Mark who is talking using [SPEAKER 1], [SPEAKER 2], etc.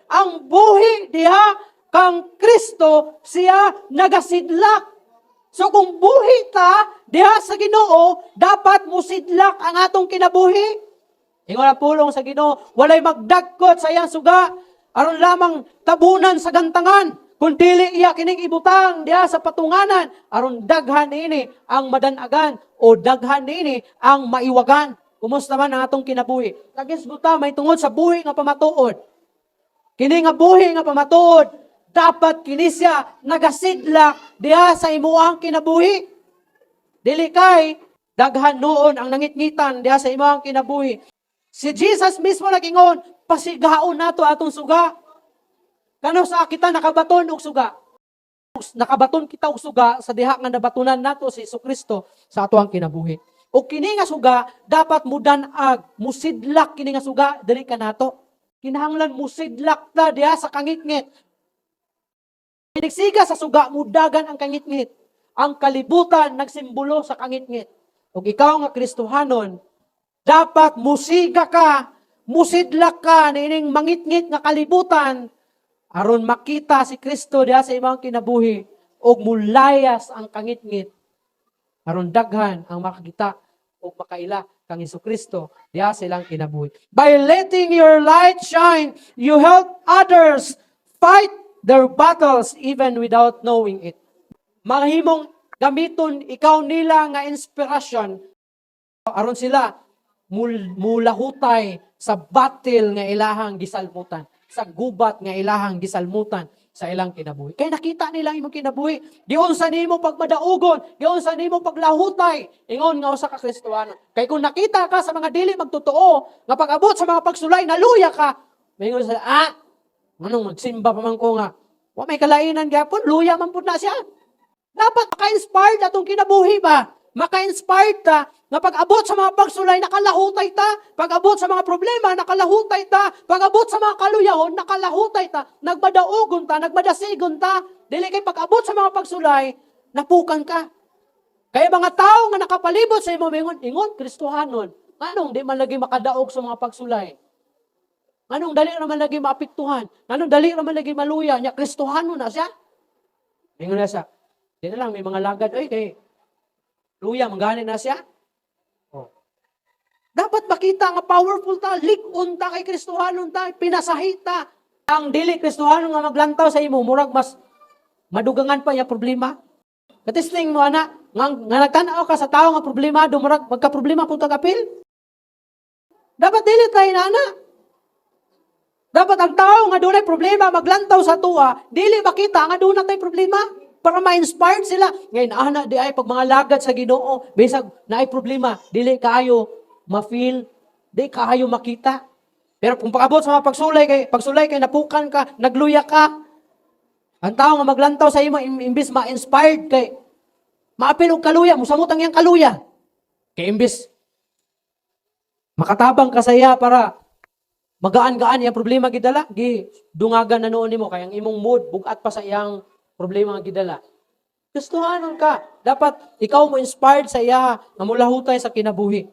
[SPEAKER 1] ang buhi diha kang Kristo siya nagasidlak. So kung buhi ta diha sa Ginoo, dapat musidlak ang atong kinabuhi. Ingon ang pulong sa Ginoo, walay magdagkot sa iyang suga, aron lamang tabunan sa gantangan. Kung dili iya kining ibutang diha sa patunganan, aron daghan ini ang madanagan o daghan ini ang maiwagan. Kumusta man ang atong kinabuhi? Nagisguta may tungod sa buhi nga pamatuod. Kini nga buhi nga pamatuod, dapat kini siya nagasidlak diha sa imuang kinabuhi. Dili kay daghan noon ang nangitngitan diha sa imuang kinabuhi. Si Jesus mismo nag-ingon, pasigaon nato atong suga. Kano sa kita nakabaton og suga? Nakabaton kita og suga sa diha nga nabatunan nato si Jesucristo sa atoang kinabuhi. O kini nga suga dapat mudanag, musidlak kini nga suga diri kanato. Kinahanglan musidlak ta diha sa kangitngit. Pinigsiga sa suga mudagan ang kangitngit. Ang kalibutan nagsimbolo sa kangitngit. Ug ikaw nga Kristohanon, dapat musiga ka, musidlak ka nining mangitngit nga kalibutan aron makita si Kristo diha sa imong kinabuhi ug mulayas ang kangitngit aron daghan ang makakita ug makaila kang Jesucristo diha sa ilang kinabuhi. By letting your light shine, you help others fight their battles even without knowing it. Mahimong gamiton ikaw nila nga inspirasyon aron sila mulahutay sa battle nga ilahang gisalmutan, sa gubat nga ilahang gisalmutan sa ilang kinabuhi. Kaya nakita nila imong kinabuhi. Diyon sa nimo pagmadaugon, diyon sa nimo paglahutay, ingon nga usa ka Kristohano. Kay kung nakita ka sa mga dili magtotoo, nga pag-abot sa mga pagsulay, naluya ka. Mingon sila, anong magsimba pa man ko nga. Wa may kalainan gyapon, luya man pud na siya. Dapat maka-inspired atong kinabuhi ba? Maka-inspired ta na pag-abot sa mga pagsulay, nakalahutay ta. Pag-abot sa mga problema, nakalahutay ta. Pag-abot sa mga kaluyahon, nakalahutay ta. Nagmadaugon ta, nagmadasigon ta. Dili kay pag-abot sa mga pagsulay, napukan ka. Kaya mga tao nga nakapalibot sa imo, ingon, Kristohanon, anong di man lagi makadaog sa mga pagsulay? Anong dali naman lagi maapektuhan? Anong dali naman lagi maluya? Nya Kristohanon na siya. Ingon na siya, di na lang, may mga lagad, kay luya, mangganin na siya. Dapat makita nga powerful ta, lig-on ta kay Kristohanon ta, pinasahita. Ang dili Kristohanon nga maglantaw sa imo, murag mas madugangan pa niya problema. Katisling mo ana, nga nagtanaw ka sa tao nga problema, murag magka-problema pud kag-apil. Dapat dili tayo na ana. Dapat ang tao nga dunay problema maglantaw sa tuwa, dili makita nga dunay tay problema. Para ma-inspired sila. Ngayon, ana, di ay pag mga lagad sa Ginoo, bisag na ay problema, dili kaayo ma-feel, di kaayo makita. Pero kung pag-abot sa mga pagsulay kay napukan ka, nagluya ka, ang tao nga maglantaw sa imo, imbis ma-inspired kay, maapil og kaluya, musamot ang iyang kaluya. Kay imbis, makatabang ka sa iya para magaan-gaan yung problema gidala, dungagan na noon nimo kay ang imong mood, bugat pa sa iyang problema nga gidala. Kristohanon ka. Dapat ikaw mo inspired sa iya nga mulahutay sa kinabuhi.